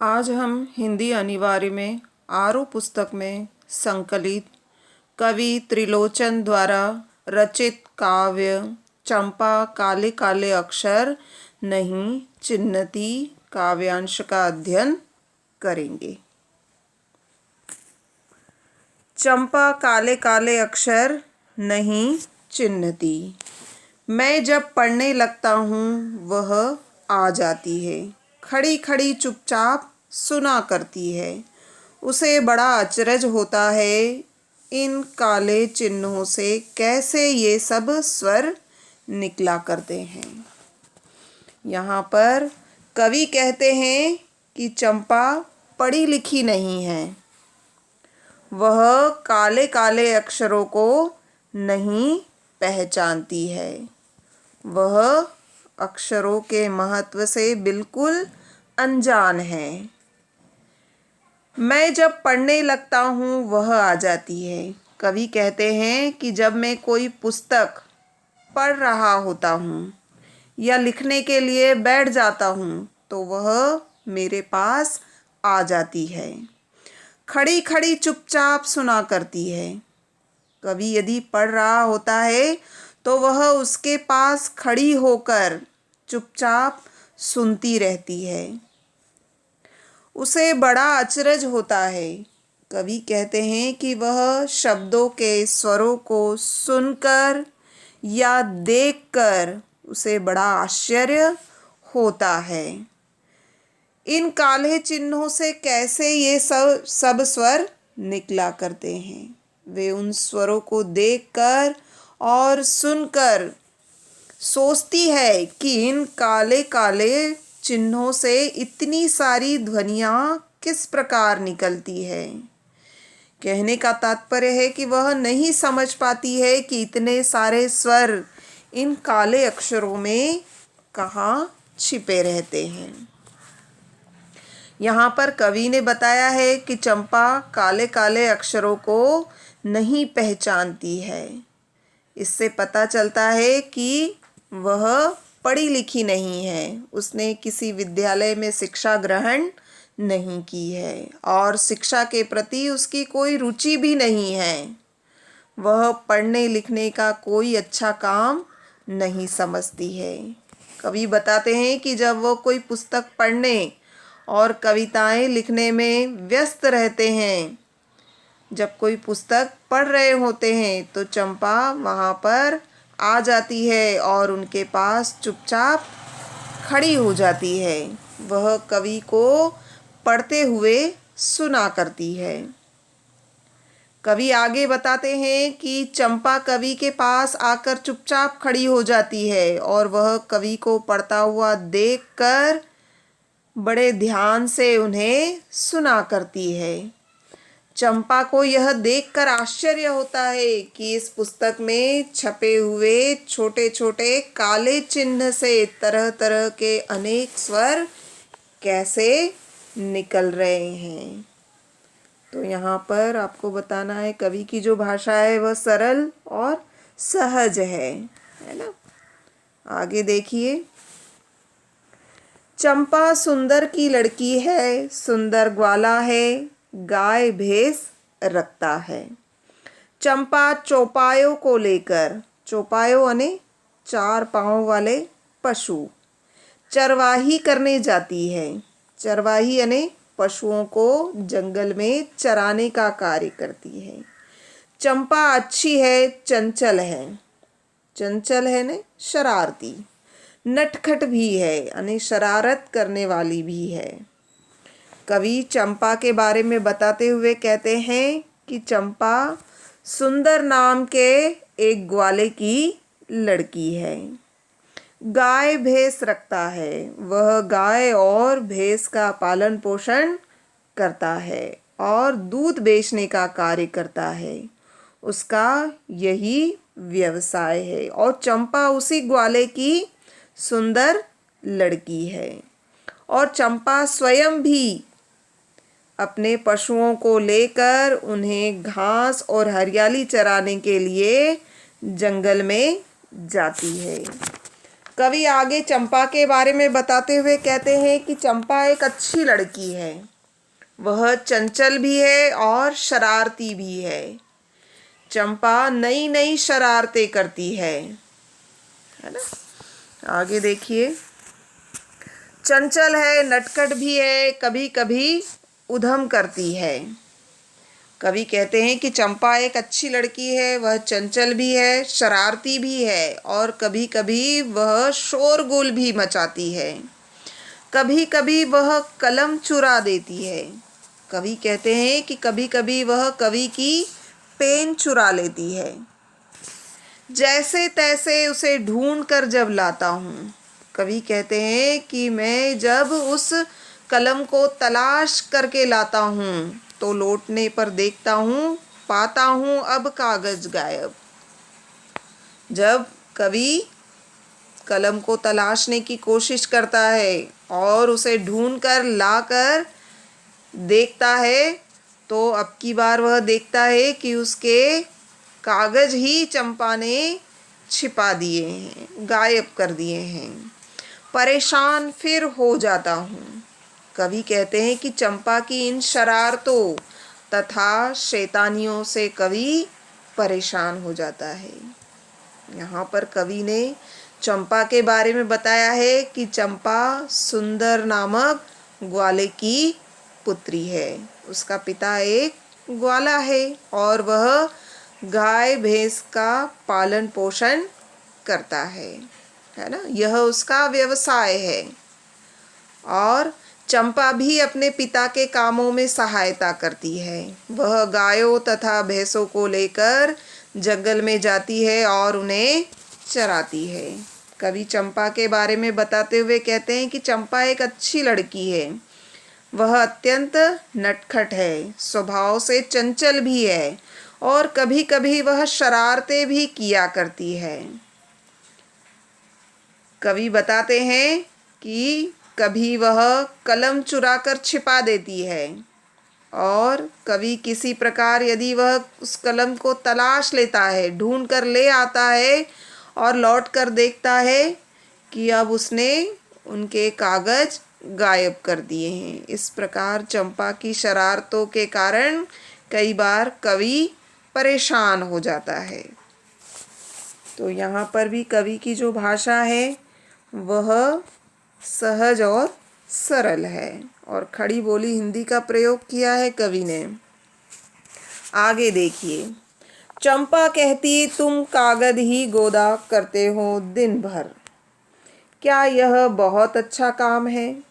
आज हम हिंदी अनिवार्य में आरो पुस्तक में संकलित कवि त्रिलोचन द्वारा रचित काव्य चंपा काले काले अक्षर नहीं चिन्हती काव्यांश का अध्ययन करेंगे। चंपा काले काले अक्षर नहीं चिन्हती, मैं जब पढ़ने लगता हूँ वह आ जाती है, खड़ी खड़ी चुपचाप सुना करती है। उसे बड़ा अचरज होता है इन काले चिन्हों से कैसे ये सब स्वर निकला करते हैं। यहाँ पर कवि कहते हैं कि चंपा पढ़ी लिखी नहीं है, वह काले काले अक्षरों को नहीं पहचानती है, वह अक्षरों के महत्व से बिल्कुल अनजान है। मैं जब पढ़ने लगता हूँ वह आ जाती है। कवि कहते हैं कि जब मैं कोई पुस्तक पढ़ रहा होता हूँ या लिखने के लिए बैठ जाता हूँ तो वह मेरे पास आ जाती है, खड़ी खड़ी चुपचाप सुना करती है। कवि यदि पढ़ रहा होता है तो वह उसके पास खड़ी होकर चुपचाप सुनती रहती है। उसे बड़ा अचरज होता है। कवि कहते हैं कि वह शब्दों के स्वरों को सुनकर या देखकर उसे बड़ा आश्चर्य होता है। इन काले चिन्हों से कैसे ये सब स्वर निकला करते हैं। वे उन स्वरों को देखकर और सुनकर सोचती है कि इन काले काले चिन्हों से इतनी सारी ध्वनियाँ किस प्रकार निकलती है। कहने का तात्पर्य है कि वह नहीं समझ पाती है कि इतने सारे स्वर इन काले अक्षरों में कहाँ छिपे रहते हैं। यहाँ पर कवि ने बताया है कि चंपा काले काले अक्षरों को नहीं पहचानती है। इससे पता चलता है कि वह पढ़ी लिखी नहीं है, उसने किसी विद्यालय में शिक्षा ग्रहण नहीं की है और शिक्षा के प्रति उसकी कोई रुचि भी नहीं है। वह पढ़ने लिखने का कोई अच्छा काम नहीं समझती है। कवि बताते हैं कि जब वह कोई पुस्तक पढ़ने और कविताएं लिखने में व्यस्त रहते हैं, जब कोई पुस्तक पढ़ रहे होते हैं तो चंपा वहाँ पर आ जाती है और उनके पास चुपचाप खड़ी हो जाती है। वह कवि को पढ़ते हुए सुना करती है। कवि आगे बताते हैं कि चंपा कवि के पास आकर चुपचाप खड़ी हो जाती है और वह कवि को पढ़ता हुआ देखकर बड़े ध्यान से उन्हें सुना करती है। चंपा को यह देखकर आश्चर्य होता है कि इस पुस्तक में छपे हुए छोटे छोटे काले चिन्ह से तरह तरह के अनेक स्वर कैसे निकल रहे हैं। तो यहाँ पर आपको बताना है कवि की जो भाषा है वह सरल और सहज है ना। आगे देखिए, चंपा सुंदर की लड़की है, सुंदर ग्वाला है, गाय भैंस रखता है। चंपा चौपायों को लेकर, चौपायों यानी चार पाँव वाले पशु, चरवाही करने जाती है। चरवाही यानी पशुओं को जंगल में चराने का कार्य करती है। चंपा अच्छी है, चंचल है। चंचल है ने शरारती, नटखट भी है यानी शरारत करने वाली भी है। कवि चंपा के बारे में बताते हुए कहते हैं कि चंपा सुंदर नाम के एक ग्वाले की लड़की है। गाय भैंस रखता है, वह गाय और भैंस का पालन पोषण करता है और दूध बेचने का कार्य करता है। उसका यही व्यवसाय है और चंपा उसी ग्वाले की सुंदर लड़की है। और चंपा स्वयं भी अपने पशुओं को लेकर उन्हें घास और हरियाली चराने के लिए जंगल में जाती है। कवि आगे चंपा के बारे में बताते हुए कहते हैं कि चंपा एक अच्छी लड़की है, वह चंचल भी है और शरारती भी है। चंपा नई नई शरारतें करती है ना। आगे देखिए, चंचल है, नटखट भी है, कभी कभी उधम करती है। कवि कहते हैं कि चंपा एक अच्छी लड़की है, वह चंचल भी है, शरारती भी है और कभी कभी वह शोरगुल भी मचाती है। कभी कभी वह कलम चुरा देती है। कवि कहते हैं कि कभी कभी वह कवि की पेन चुरा लेती है। जैसे तैसे उसे ढूंढ कर जब लाता हूँ। कवि कहते हैं कि मैं जब उस कलम को तलाश करके लाता हूँ तो लौटने पर देखता हूँ, पाता हूँ अब कागज गायब। जब कवि कलम को तलाशने की कोशिश करता है और उसे ढूंढकर लाकर देखता है तो अब की बार वह देखता है कि उसके कागज ही चंपा ने छिपा दिए हैं, गायब कर दिए हैं। परेशान फिर हो जाता हूँ। कवि कहते हैं कि चंपा की इन शरारतों तथा शैतानियों से कवि परेशान हो जाता है। यहाँ पर कवि ने चंपा के बारे में बताया है कि चंपा सुंदर नामक ग्वाले की पुत्री है। उसका पिता एक ग्वाला है और वह गाय भैंस का पालन पोषण करता है ना। यह उसका व्यवसाय है और चंपा भी अपने पिता के कामों में सहायता करती है। वह गायों तथा भैंसों को लेकर जंगल में जाती है और उन्हें चराती है। कवि चंपा के बारे में बताते हुए कहते हैं कि चंपा एक अच्छी लड़की है, वह अत्यंत नटखट है, स्वभाव से चंचल भी है और कभी कभी वह शरारतें भी किया करती है। कवि बताते हैं कि कभी वह कलम चुरा कर छिपा देती है और कभी किसी प्रकार यदि वह उस कलम को तलाश लेता है, ढूंढ कर ले आता है और लौट कर देखता है कि अब उसने उनके कागज गायब कर दिए हैं। इस प्रकार चंपा की शरारतों के कारण कई बार कवि परेशान हो जाता है। तो यहाँ पर भी कवि की जो भाषा है वह सहज और सरल है और खड़ी बोली हिंदी का प्रयोग किया है कवि ने। आगे देखिए, चंपा कहती तुम कागज ही गोदा करते हो दिन भर, क्या यह बहुत अच्छा काम है?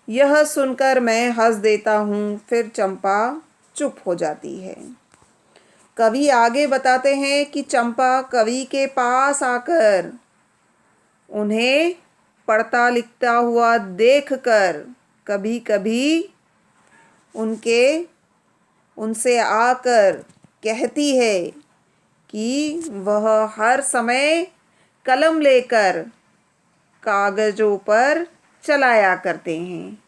यह सुनकर मैं हंस देता हूँ, फिर चंपा चुप हो जाती है। कवि आगे बताते हैं कि चंपा कवि के पास आकर उन्हें पढ़ता लिखता हुआ देखकर कभी कभी उनसे आकर कहती है कि वह हर समय कलम लेकर कागजों पर चलाया करते हैं।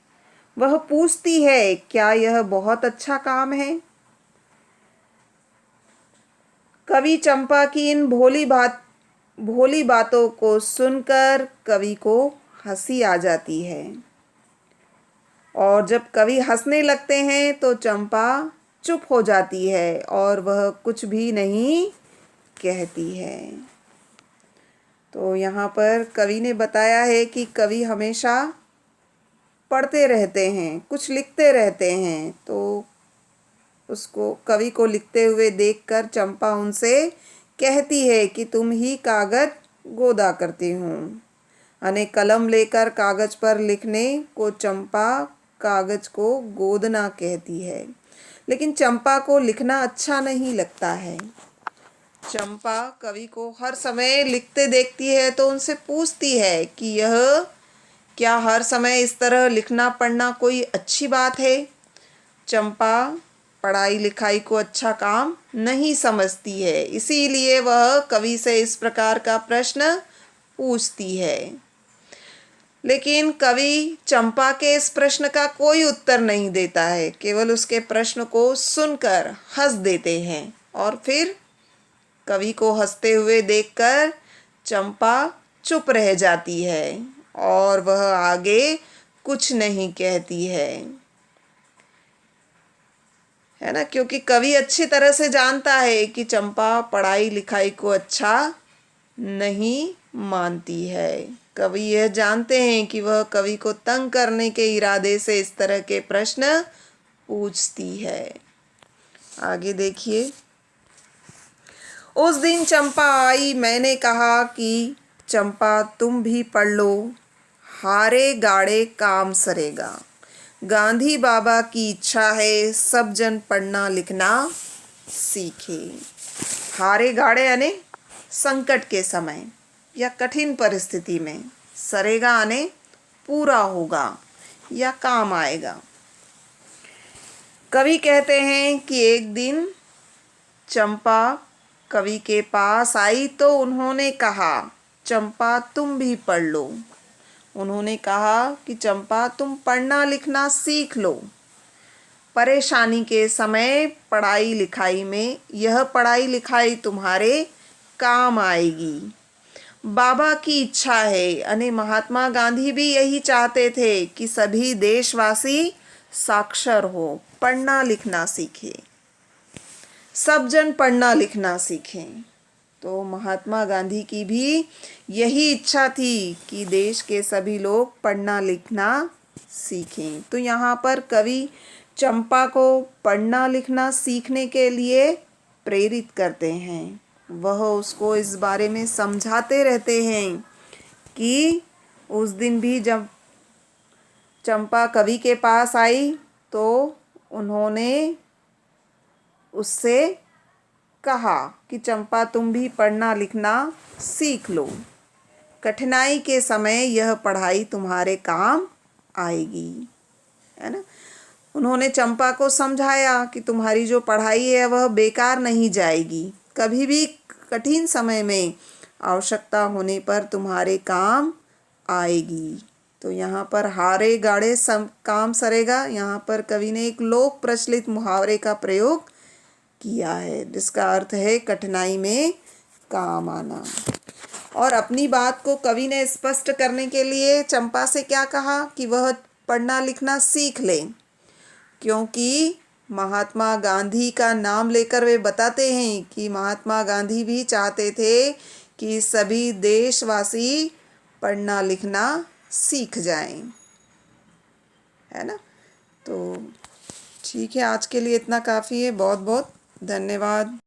वह पूछती है क्या यह बहुत अच्छा काम है? कवि चंपा की इन भोली बातों को सुनकर कवि को हंसी आ जाती है और जब कवि हंसने लगते हैं तो चंपा चुप हो जाती है और वह कुछ भी नहीं कहती है। तो यहाँ पर कवि ने बताया है कि कवि हमेशा पढ़ते रहते हैं, कुछ लिखते रहते हैं, तो उसको कवि को लिखते हुए देखकर चंपा उनसे कहती है कि तुम ही कागज गोदा करती हूँ। यानी कलम लेकर कागज पर लिखने को चंपा कागज को गोदना कहती है। लेकिन चंपा को लिखना अच्छा नहीं लगता है। चंपा कवि को हर समय लिखते देखती है तो उनसे पूछती है कि यह क्या हर समय इस तरह लिखना पढ़ना कोई अच्छी बात है? चंपा पढ़ाई लिखाई को अच्छा काम नहीं समझती है, इसीलिए वह कवि से इस प्रकार का प्रश्न पूछती है। लेकिन कवि चंपा के इस प्रश्न का कोई उत्तर नहीं देता है, केवल उसके प्रश्न को सुनकर हंस देते हैं और फिर कवि को हंसते हुए देखकर चंपा चुप रह जाती है और वह आगे कुछ नहीं कहती है ना, क्योंकि कवि अच्छी तरह से जानता है कि चंपा पढ़ाई लिखाई को अच्छा नहीं मानती है। कवि यह जानते हैं कि वह कवि को तंग करने के इरादे से इस तरह के प्रश्न पूछती है। आगे देखिए। उस दिन चंपा आई, मैंने कहा कि चंपा तुम भी पढ़ लो, हारे गाड़े काम सरेगा। गांधी बाबा की इच्छा है सब जन पढ़ना लिखना सीखे। हारे गाड़े यानी संकट के समय या कठिन परिस्थिति में, सरेगा यानी पूरा होगा या काम आएगा। कवि कहते हैं कि एक दिन चंपा कवि के पास आई तो उन्होंने कहा, चंपा तुम भी पढ़ लो। उन्होंने कहा कि चंपा तुम पढ़ना लिखना सीख लो। परेशानी के समय पढ़ाई लिखाई में यह पढ़ाई लिखाई तुम्हारे काम आएगी। बाबा की इच्छा है, यानी महात्मा गांधी भी यही चाहते थे कि सभी देशवासी साक्षर हो, पढ़ना लिखना सीखे, सब जन पढ़ना लिखना सीखें। तो महात्मा गांधी की भी यही इच्छा थी कि देश के सभी लोग पढ़ना लिखना सीखें। तो यहाँ पर कवि चंपा को पढ़ना लिखना सीखने के लिए प्रेरित करते हैं। वह उसको इस बारे में समझाते रहते हैं कि उस दिन भी जब चंपा कवि के पास आई तो उन्होंने उससे कहा कि चंपा तुम भी पढ़ना लिखना सीख लो। कठिनाई के समय यह पढ़ाई तुम्हारे काम आएगी, है ना। उन्होंने चंपा को समझाया कि तुम्हारी जो पढ़ाई है वह बेकार नहीं जाएगी, कभी भी कठिन समय में आवश्यकता होने पर तुम्हारे काम आएगी। तो यहाँ पर हारे गाड़े काम सरेगा, यहाँ पर कवि ने एक लोक प्रचलित मुहावरे का प्रयोग किया है जिसका अर्थ है कठिनाई में काम आना। और अपनी बात को कवि ने स्पष्ट करने के लिए चंपा से क्या कहा कि वह पढ़ना लिखना सीख ले, क्योंकि महात्मा गांधी का नाम लेकर वे बताते हैं कि महात्मा गांधी भी चाहते थे कि सभी देशवासी पढ़ना लिखना सीख जाएं, है ना। तो ठीक है, आज के लिए इतना काफ़ी है। बहुत बहुत धन्यवाद।